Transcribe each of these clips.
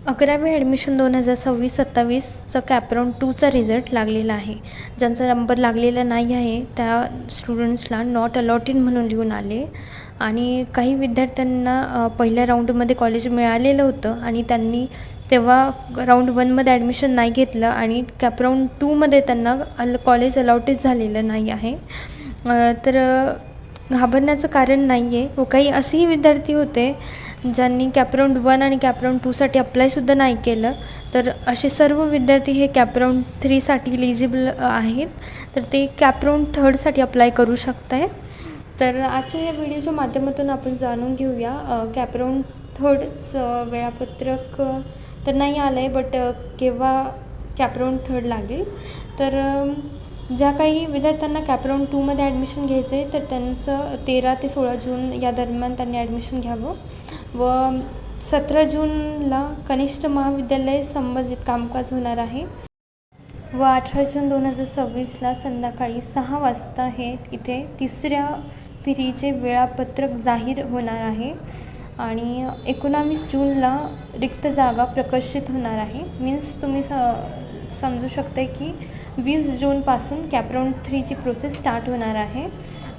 11वी admission 2026-27चं कॅपराऊंड 2चा result लागलेला आहे. ज्यांचा नंबर लागलेला नाही आहे त्या स्टुडंट्सला नॉट अलॉटेड म्हणून लिहून आले. आणि काही विद्यार्थ्यांना पहिल्या राऊंडमध्ये कॉलेज मिळालेलं होतं आणि त्यांनी तेव्हा राऊंड 1मध्ये ॲडमिशन नाही घेतलं आणि कॅपराऊंड 2मध्ये त्यांना कॉलेज अलॉटेड झालेलं नाही आहे. तर घाबरण्याचं कारण नाही आहे. व काही असेही विद्यार्थी होते ज्यांनी कॅपराऊंड 1 आणि कॅपराऊंड 2साठी अप्लायसुद्धा नाही केलं. तर असे सर्व विद्यार्थी हे कॅपराऊंड 3साठी इलिजिबल आहेत. तर ते कॅपराऊंड 3साठी अप्लाय करू शकत आहे. तर आजच्या या व्हिडिओच्या माध्यमातून आपण जाणून घेऊया कॅपराऊंड 3चं वेळापत्रक तर नाही आलं आहे, बट केव्हा कॅपराऊंड 3 लागेल. तर ज्या काही विद्यार्थ्यांना कॅपराऊंड 2मध्ये ॲडमिशन घ्यायचं आहे तर त्यांचं 13 ते 16 जून या दरम्यान त्यांनी ॲडमिशन घ्यावं. व 17 जूनला कनिष्ठ महाविद्यालय संबंधित कामकाज होणार आहे. व 18 जून 2026ला संध्याकाळी 6 वाजता हे इथे 3ऱ्या फेरीचे वेळापत्रक जाहीर होणार आहे. आणि 19 जूनला रिक्त जागा प्रकाशित होणार आहे. मीन्स तुम्ही समजू शकता की 20 जूनपासून कॅपराऊंड 3ची प्रोसेस स्टार्ट होणार आहे.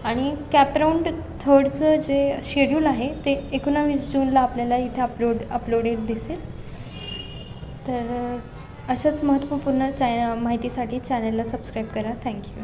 आणि कॅपराऊंड 3चं जे शेड्यूल आहे ते 19 जूनला आपल्याला इथे अपलोडेड दिसेल. तर अशाच महत्त्वपूर्ण माहितीसाठी चॅनलला सबस्क्राईब करा. थँक्यू.